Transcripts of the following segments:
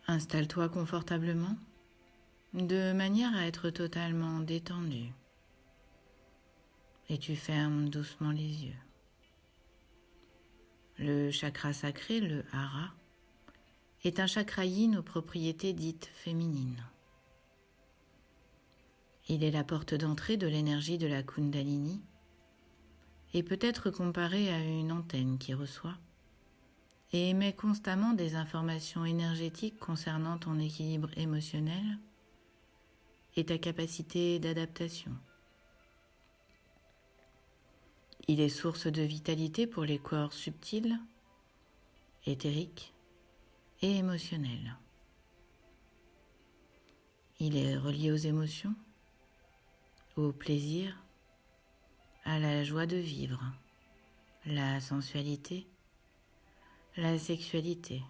Installe-toi confortablement, de manière à être totalement détendu. Et tu fermes doucement les yeux. Le chakra sacré, le hara, est un chakra yin aux propriétés dites féminines. Il est la porte d'entrée de l'énergie de la Kundalini et peut être comparé à une antenne qui reçoit et émet constamment des informations énergétiques concernant ton équilibre émotionnel et ta capacité d'adaptation. Il est source de vitalité pour les corps subtils, éthériques et émotionnels. Il est relié aux émotions, au plaisir, à la joie de vivre, la sensualité, la sexualité,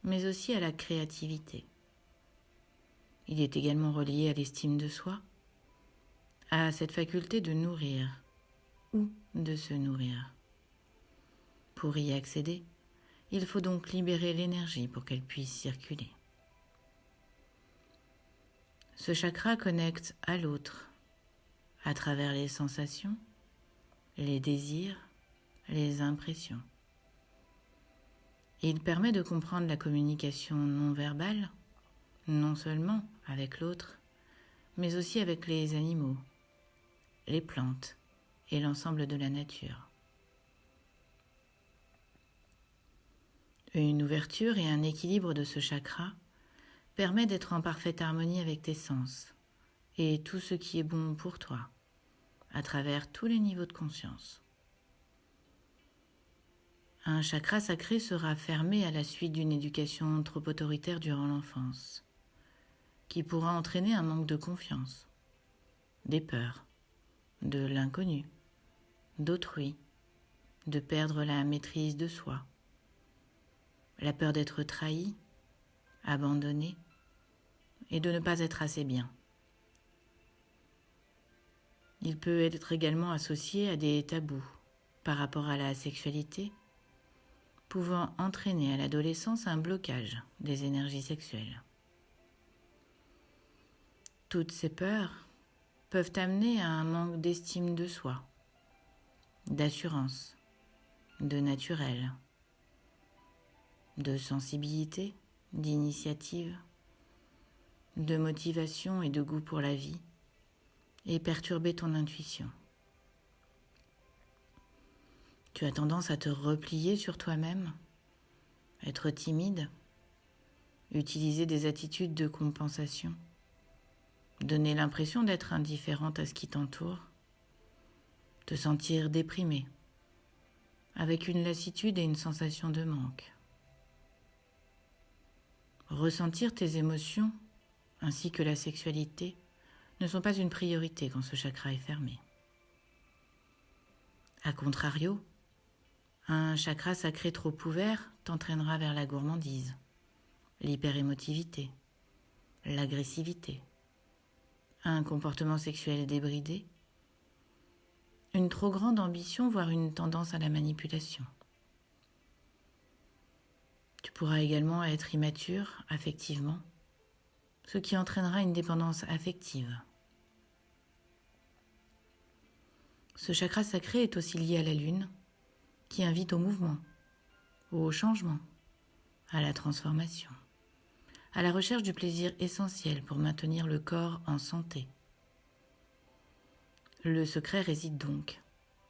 mais aussi à la créativité. Il est également relié à l'estime de soi, à cette faculté de nourrir ou de se nourrir. Pour y accéder, il faut donc libérer l'énergie pour qu'elle puisse circuler. Ce chakra connecte à l'autre, à travers les sensations, les désirs, les impressions. Il permet de comprendre la communication non verbale, non seulement avec l'autre, mais aussi avec les animaux, les plantes et l'ensemble de la nature. Une ouverture et un équilibre de ce chakra permet d'être en parfaite harmonie avec tes sens et tout ce qui est bon pour toi, à travers tous les niveaux de conscience. Un chakra sacré sera fermé à la suite d'une éducation trop autoritaire durant l'enfance, qui pourra entraîner un manque de confiance, des peurs, de l'inconnu, d'autrui, de perdre la maîtrise de soi, la peur d'être trahi, abandonné et de ne pas être assez bien. Il peut être également associé à des tabous par rapport à la sexualité, pouvant entraîner à l'adolescence un blocage des énergies sexuelles. Toutes ces peurs peuvent amener à un manque d'estime de soi, d'assurance, de naturel, de sensibilité, d'initiative, de motivation et de goût pour la vie, et perturber ton intuition. Tu as tendance à te replier sur toi-même, être timide, utiliser des attitudes de compensation, donner l'impression d'être indifférente à ce qui t'entoure, te sentir déprimé, avec une lassitude et une sensation de manque. Ressentir tes émotions, ainsi que la sexualité, ne sont pas une priorité quand ce chakra est fermé. A contrario, un chakra sacré trop ouvert t'entraînera vers la gourmandise, l'hyperémotivité, l'agressivité, un comportement sexuel débridé, une trop grande ambition, voire une tendance à la manipulation. Tu pourras également être immature affectivement, ce qui entraînera une dépendance affective. Ce chakra sacré est aussi lié à la lune, qui invite au mouvement, au changement, à la transformation, à la recherche du plaisir essentiel pour maintenir le corps en santé. Le secret réside donc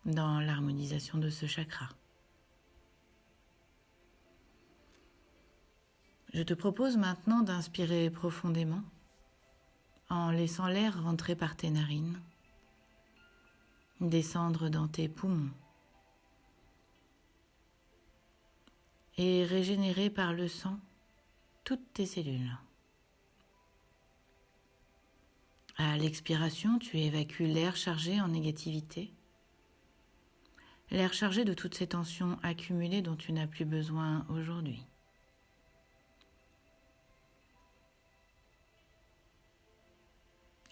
dans l'harmonisation de ce chakra. Je te propose maintenant d'inspirer profondément en laissant l'air rentrer par tes narines, descendre dans tes poumons et régénérer par le sang toutes tes cellules. À l'expiration, tu évacues l'air chargé en négativité, l'air chargé de toutes ces tensions accumulées dont tu n'as plus besoin aujourd'hui.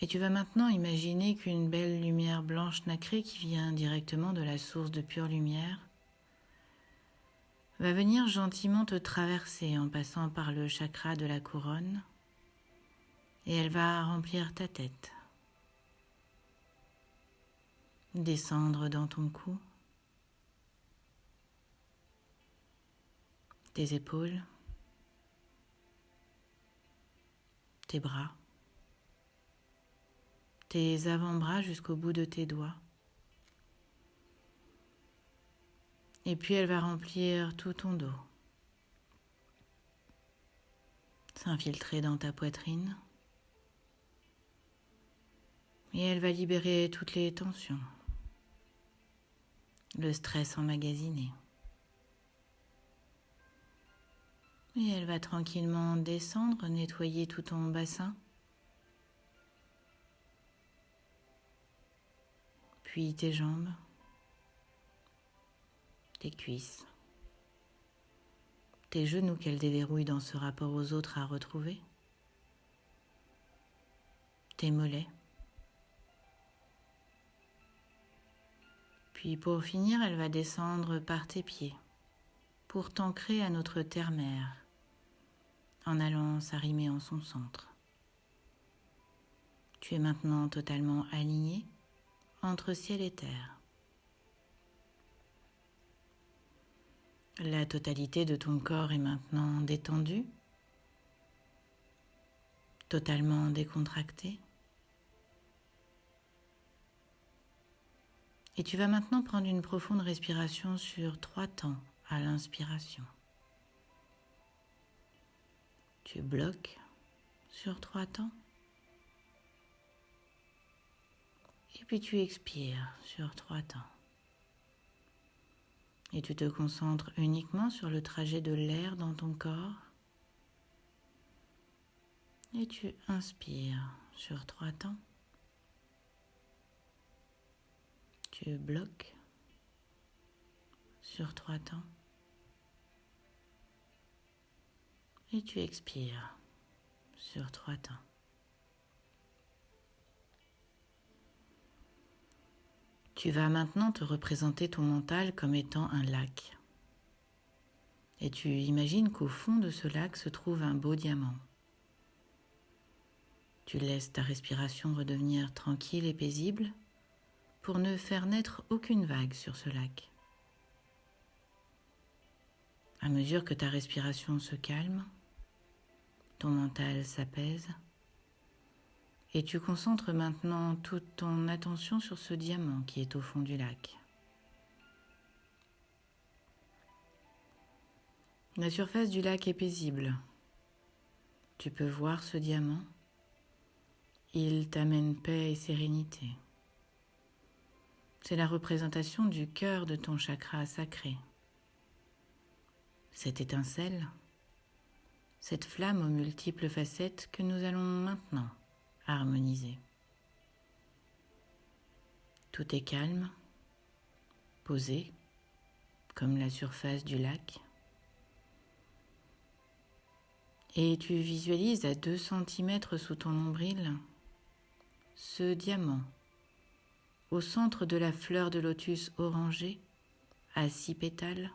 Et tu vas maintenant imaginer qu'une belle lumière blanche nacrée qui vient directement de la source de pure lumière va venir gentiment te traverser en passant par le chakra de la couronne et elle va remplir ta tête. Descendre dans ton cou, tes épaules, tes bras, tes avant-bras jusqu'au bout de tes doigts. Et puis elle va remplir tout ton dos, s'infiltrer dans ta poitrine. Et elle va libérer toutes les tensions, le stress emmagasiné. Et elle va tranquillement descendre, nettoyer tout ton bassin, puis tes jambes, tes cuisses, tes genoux qu'elle déverrouille dans ce rapport aux autres à retrouver, tes mollets. Puis pour finir, elle va descendre par tes pieds pour t'ancrer à notre terre-mère en allant s'arrimer en son centre. Tu es maintenant totalement aligné entre ciel et terre. La totalité de ton corps est maintenant détendue, totalement décontractée. Et tu vas maintenant prendre une profonde respiration sur 3 temps à l'inspiration. Tu bloques sur 3 temps. Et puis tu expires sur 3 temps. Et tu te concentres uniquement sur le trajet de l'air dans ton corps. Et tu inspires sur 3 temps. Tu bloques sur 3 temps. Et tu expires sur 3 temps. Tu vas maintenant te représenter ton mental comme étant un lac. Et tu imagines qu'au fond de ce lac se trouve un beau diamant. Tu laisses ta respiration redevenir tranquille et paisible pour ne faire naître aucune vague sur ce lac. À mesure que ta respiration se calme, ton mental s'apaise et tu concentres maintenant toute ton attention sur ce diamant qui est au fond du lac. La surface du lac est paisible. Tu peux voir ce diamant. Il t'amène paix et sérénité. C'est la représentation du cœur de ton chakra sacré. Cette étincelle, cette flamme aux multiples facettes que nous allons maintenant harmoniser. Tout est calme, posé, comme la surface du lac. Et tu visualises à 2 centimètres sous ton nombril ce diamant au centre de la fleur de lotus orangée à 6 pétales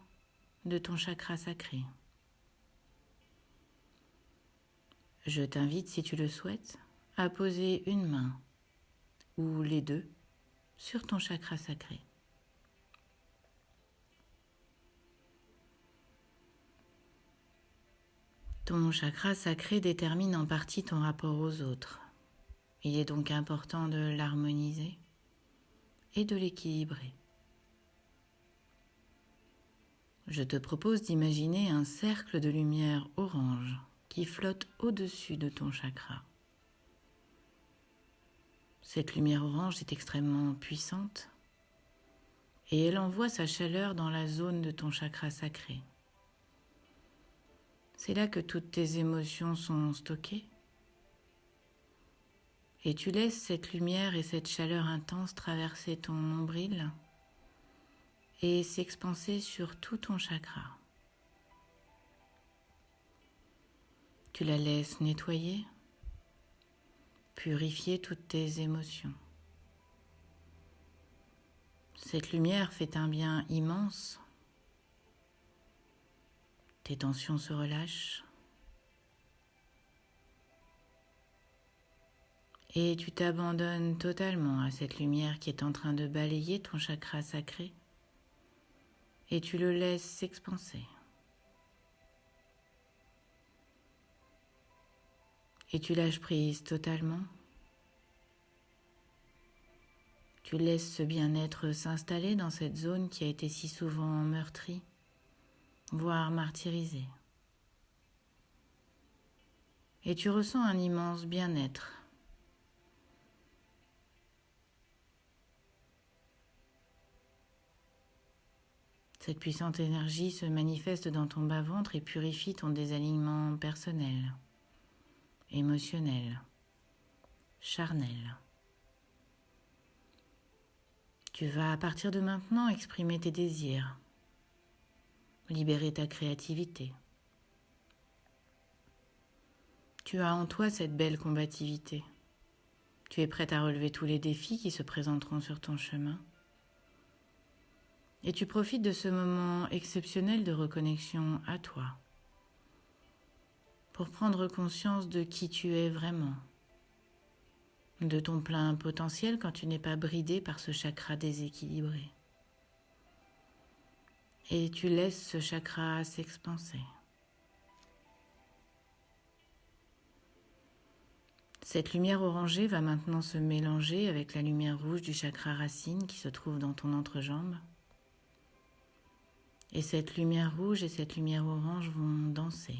de ton chakra sacré. Je t'invite, si tu le souhaites, à poser une main ou les deux sur ton chakra sacré. Ton chakra sacré détermine en partie ton rapport aux autres. Il est donc important de l'harmoniser et de l'équilibrer. Je te propose d'imaginer un cercle de lumière orange qui flotte au-dessus de ton chakra. Cette lumière orange est extrêmement puissante et elle envoie sa chaleur dans la zone de ton chakra sacré. C'est là que toutes tes émotions sont stockées et tu laisses cette lumière et cette chaleur intense traverser ton nombril et s'expanser sur tout ton chakra. Tu la laisses nettoyer, purifier toutes tes émotions. Cette lumière fait un bien immense tes tensions se relâchent et tu t'abandonnes totalement à cette lumière qui est en train de balayer ton chakra sacré et tu le laisses s'expanser. Et tu lâches prise totalement. Tu laisses ce bien-être s'installer dans cette zone qui a été si souvent meurtrie, voire martyrisée. Et tu ressens un immense bien-être. Cette puissante énergie se manifeste dans ton bas-ventre et purifie ton désalignement personnel, émotionnel, charnel. Tu vas à partir de maintenant exprimer tes désirs, libérer ta créativité. Tu as en toi cette belle combativité. Tu es prête à relever tous les défis qui se présenteront sur ton chemin. Et tu profites de ce moment exceptionnel de reconnexion à toi pour prendre conscience de qui tu es vraiment, de ton plein potentiel quand tu n'es pas bridé par ce chakra déséquilibré. Et tu laisses ce chakra s'expanser. Cette lumière orangée va maintenant se mélanger avec la lumière rouge du chakra racine qui se trouve dans ton entrejambe. Et cette lumière rouge et cette lumière orange vont danser.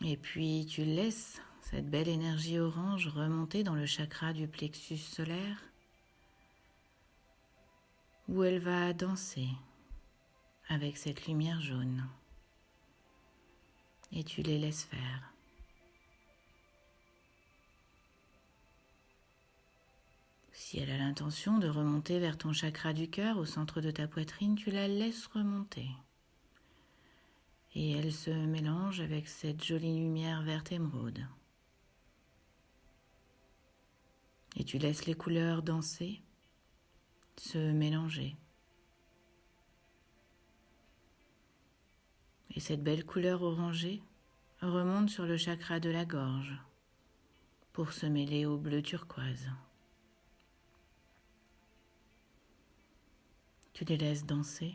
Et puis tu laisses cette belle énergie orange remonter dans le chakra du plexus solaire où elle va danser avec cette lumière jaune. Et tu les laisses faire. Si elle a l'intention de remonter vers ton chakra du cœur au centre de ta poitrine, tu la laisses remonter. Et elle se mélange avec cette jolie lumière verte émeraude. Et tu laisses les couleurs danser, se mélanger. Et cette belle couleur orangée remonte sur le chakra de la gorge pour se mêler au bleu turquoise. Tu les laisses danser.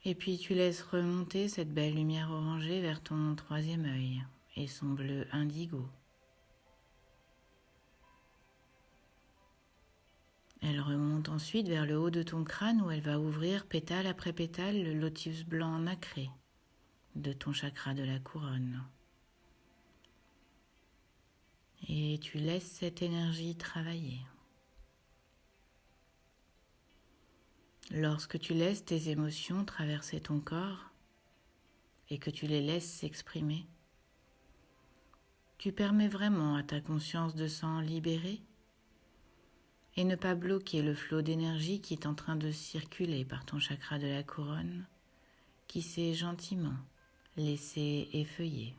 Et puis tu laisses remonter cette belle lumière orangée vers ton troisième œil et son bleu indigo. Elle remonte ensuite vers le haut de ton crâne où elle va ouvrir pétale après pétale le lotus blanc nacré de ton chakra de la couronne. Et tu laisses cette énergie travailler. Lorsque tu laisses tes émotions traverser ton corps et que tu les laisses s'exprimer, tu permets vraiment à ta conscience de s'en libérer et ne pas bloquer le flot d'énergie qui est en train de circuler par ton chakra de la couronne, qui s'est gentiment laissé effeuiller.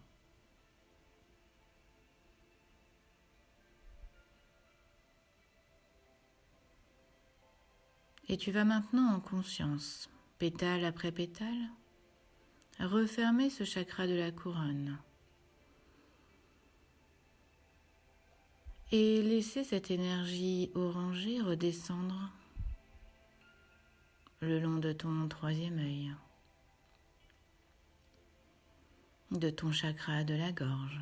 Et tu vas maintenant en conscience, pétale après pétale, refermer ce chakra de la couronne et laisser cette énergie orangée redescendre le long de ton troisième œil, de ton chakra de la gorge,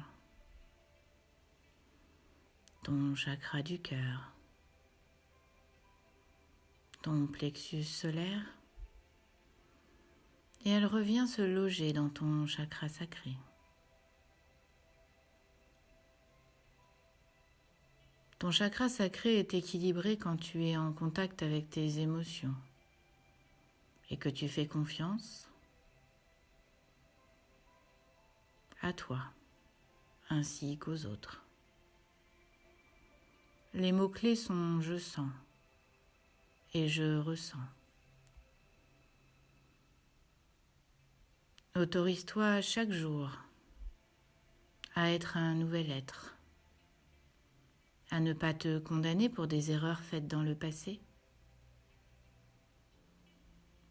ton chakra du cœur, ton plexus solaire, et elle revient se loger dans ton chakra sacré. Ton chakra sacré est équilibré quand tu es en contact avec tes émotions et que tu fais confiance à toi ainsi qu'aux autres. Les mots-clés sont « je sens » et « je ressens ». Autorise-toi chaque jour à être un nouvel être, à ne pas te condamner pour des erreurs faites dans le passé.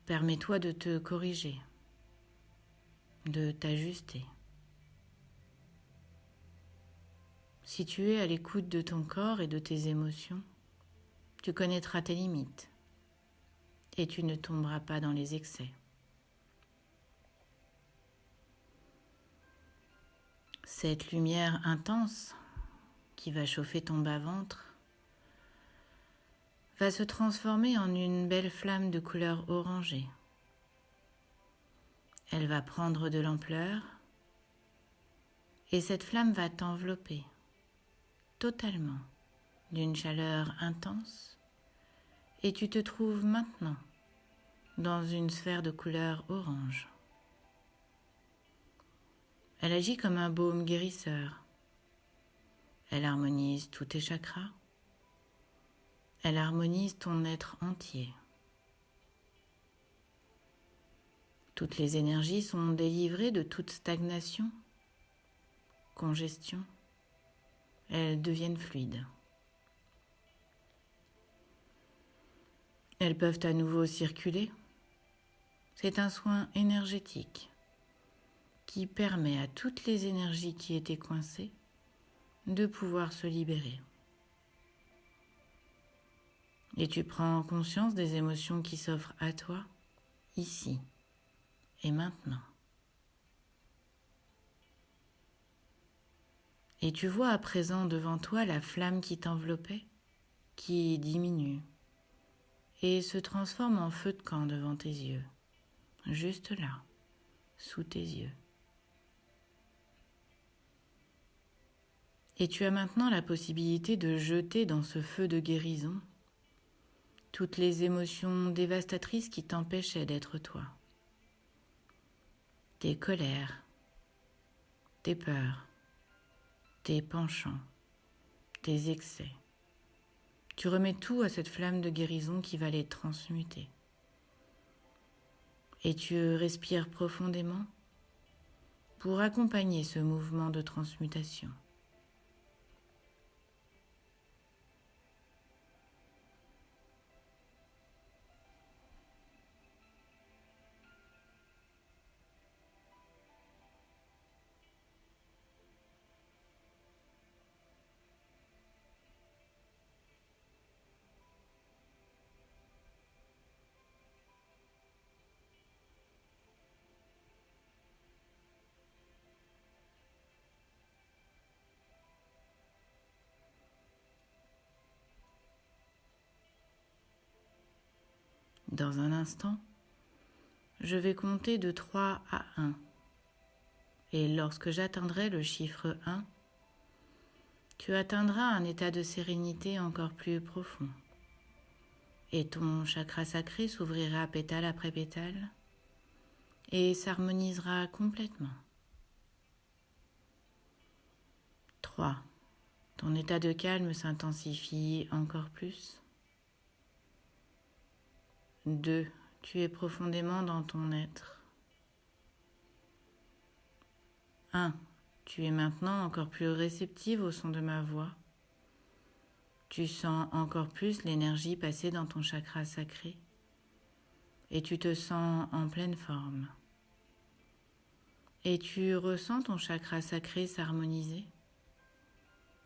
Permets-toi de te corriger, de t'ajuster. Si tu es à l'écoute de ton corps et de tes émotions, tu connaîtras tes limites et tu ne tomberas pas dans les excès. Cette lumière intense qui va chauffer ton bas-ventre va se transformer en une belle flamme de couleur orangée. Elle va prendre de l'ampleur et cette flamme va t'envelopper totalement d'une chaleur intense et tu te trouves maintenant dans une sphère de couleur orange. Elle agit comme un baume guérisseur. Elle harmonise tous tes chakras. Elle harmonise ton être entier. Toutes les énergies sont délivrées de toute stagnation, congestion. Elles deviennent fluides. Elles peuvent à nouveau circuler. C'est un soin énergétique qui permet à toutes les énergies qui étaient coincées de pouvoir se libérer. Et tu prends conscience des émotions qui s'offrent à toi, ici et maintenant. Et tu vois à présent devant toi la flamme qui t'enveloppait, qui diminue et se transforme en feu de camp devant tes yeux, juste là, sous tes yeux. Et tu as maintenant la possibilité de jeter dans ce feu de guérison toutes les émotions dévastatrices qui t'empêchaient d'être toi. Tes colères, tes peurs, tes penchants, tes excès. Tu remets tout à cette flamme de guérison qui va les transmuter. Et tu respires profondément pour accompagner ce mouvement de transmutation. Dans un instant, je vais compter de 3 à 1. Et lorsque j'atteindrai le chiffre 1, tu atteindras un état de sérénité encore plus profond. Et ton chakra sacré s'ouvrira pétale après pétale et s'harmonisera complètement. 3. Ton état de calme s'intensifie encore plus. 2. Tu es profondément dans ton être. 1. Tu es maintenant encore plus réceptive au son de ma voix. Tu sens encore plus l'énergie passer dans ton chakra sacré et tu te sens en pleine forme. Et tu ressens ton chakra sacré s'harmoniser,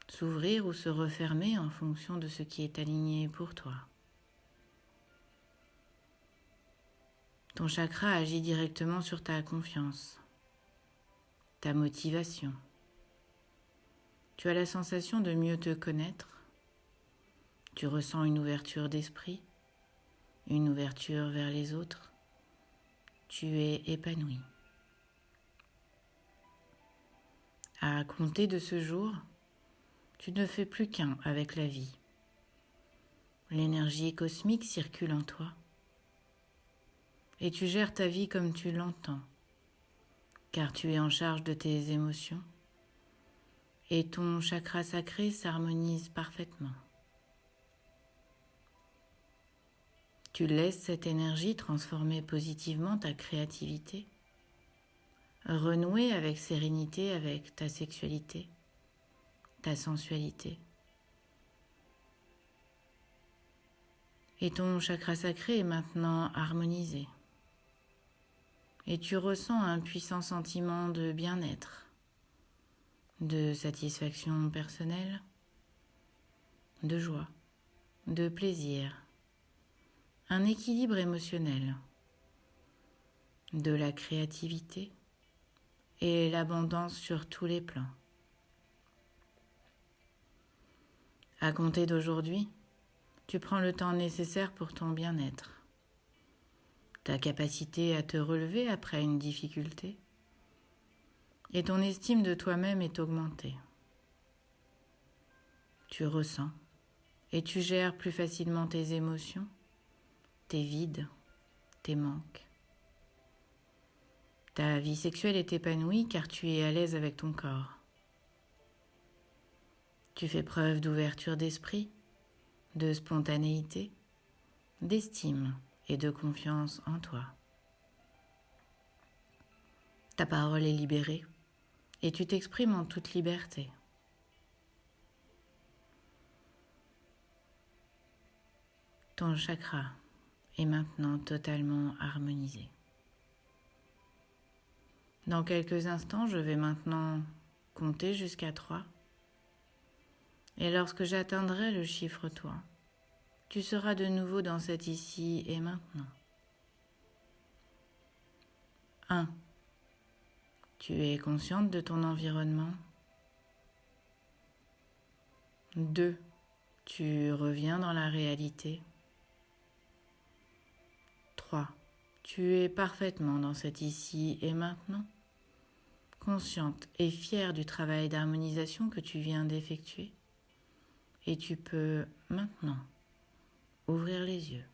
s'ouvrir ou se refermer en fonction de ce qui est aligné pour toi. Ton chakra agit directement sur ta confiance, ta motivation. Tu as la sensation de mieux te connaître. Tu ressens une ouverture d'esprit, une ouverture vers les autres. Tu es épanoui. À compter de ce jour, tu ne fais plus qu'un avec la vie. L'énergie cosmique circule en toi et tu gères ta vie comme tu l'entends, car tu es en charge de tes émotions et ton chakra sacré s'harmonise parfaitement. Tu laisses cette énergie transformer positivement ta créativité, renouer avec sérénité avec ta sexualité, ta sensualité, Et ton chakra sacré est maintenant harmonisé. Et tu ressens un puissant sentiment de bien-être, de satisfaction personnelle, de joie, de plaisir, un équilibre émotionnel, de la créativité et l'abondance sur tous les plans. À compter d'aujourd'hui, tu prends le temps nécessaire pour ton bien-être, ta capacité à te relever après une difficulté, et ton estime de toi-même est augmentée. Tu ressens et tu gères plus facilement tes émotions, tes vides, tes manques. Ta vie sexuelle est épanouie car tu es à l'aise avec ton corps. Tu fais preuve d'ouverture d'esprit, de spontanéité, d'estime et de confiance en toi. Ta parole est libérée et tu t'exprimes en toute liberté. Ton chakra est maintenant totalement harmonisé. Dans quelques instants, je vais maintenant compter jusqu'à 3. Et lorsque j'atteindrai le chiffre 3, tu seras de nouveau dans cet ici et maintenant. 1. Tu es consciente de ton environnement. 2. Tu reviens dans la réalité. 3. Tu es parfaitement dans cet ici et maintenant, consciente et fière du travail d'harmonisation que tu viens d'effectuer. Et tu peux maintenant ouvrir les yeux.